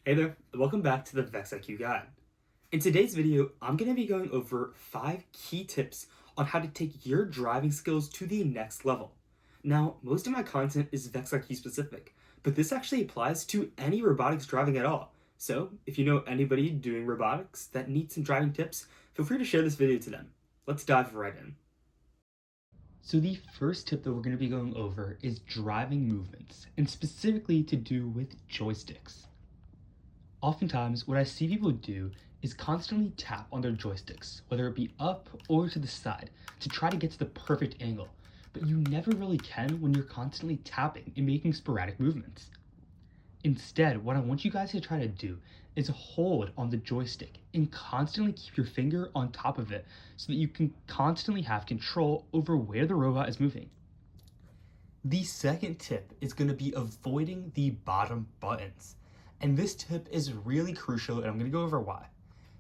Hey there, welcome back to the VEX IQ Guide. In today's video, I'm going to be going over 5 key tips on how to take your driving skills to the next level. Now, most of my content is VEX IQ specific, but this actually applies to any robotics driving at all. So, if you know anybody doing robotics that needs some driving tips, feel free to share this video to them. Let's dive right in. So the first tip that we're going to be going over is driving movements, and specifically to do with joysticks. Oftentimes, what I see people do is constantly tap on their joysticks, whether it be up or to the side, to try to get to the perfect angle. But you never really can when you're constantly tapping and making sporadic movements. Instead, what I want you guys to try to do is hold on the joystick and constantly keep your finger on top of it so that you can constantly have control over where the robot is moving. The second tip is going to be avoiding the bottom buttons. And this tip is really crucial, and I'm going to go over why.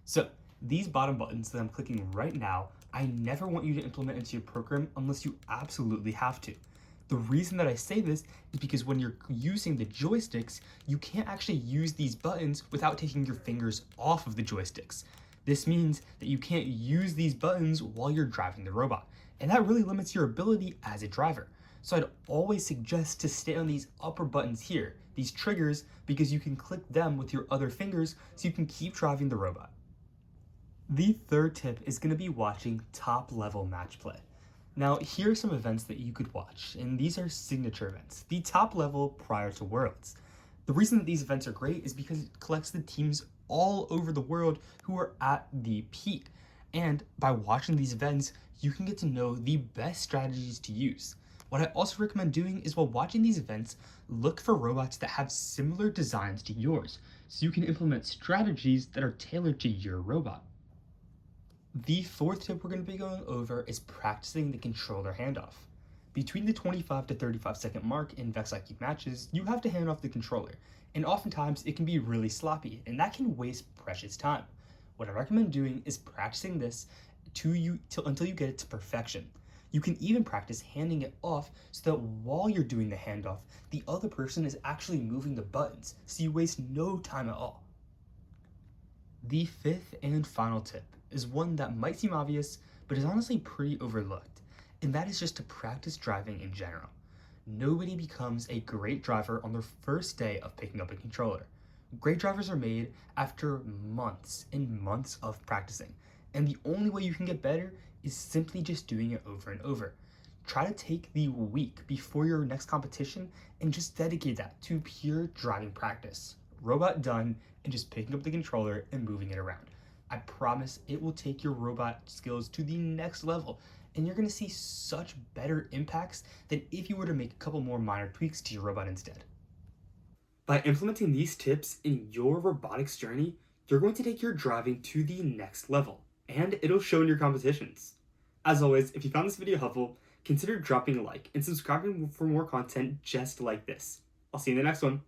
So, these bottom buttons that I'm clicking right now, I never want you to implement into your program unless you absolutely have to. The reason that I say this is because when you're using the joysticks, you can't actually use these buttons without taking your fingers off of the joysticks. This means that you can't use these buttons while you're driving the robot, and that really limits your ability as a driver. So I'd always suggest to stay on these upper buttons here, these triggers, because you can click them with your other fingers so you can keep driving the robot. The third tip is going to be watching top level match play. Now, here are some events that you could watch, and these are signature events, the top level prior to Worlds. The reason that these events are great is because it collects the teams all over the world who are at the peak. And by watching these events, you can get to know the best strategies to use. What I also recommend doing is while watching these events, look for robots that have similar designs to yours, so you can implement strategies that are tailored to your robot. The fourth tip we're going to be going over is practicing the controller handoff. Between the 25 to 35 second mark in VEX IQ matches, you have to hand off the controller, and oftentimes it can be really sloppy, and that can waste precious time. What I recommend doing is practicing this until you get it to perfection. You can even practice handing it off so that while you're doing the handoff, the other person is actually moving the buttons, so you waste no time at all. The fifth and final tip is one that might seem obvious, but is honestly pretty overlooked, and that is just to practice driving in general. Nobody becomes a great driver on their first day of picking up a controller. Great drivers are made after months and months of practicing, and the only way you can get better is simply just doing it over and over. Try to take the week before your next competition and just dedicate that to pure driving practice. Robot done, and just picking up the controller and moving it around. I promise it will take your robot skills to the next level, and you're going to see such better impacts than if you were to make a couple more minor tweaks to your robot instead. By implementing these tips in your robotics journey, you're going to take your driving to the next level, and it'll show in your competitions. As always, if you found this video helpful, consider dropping a like and subscribing for more content just like this. I'll see you in the next one.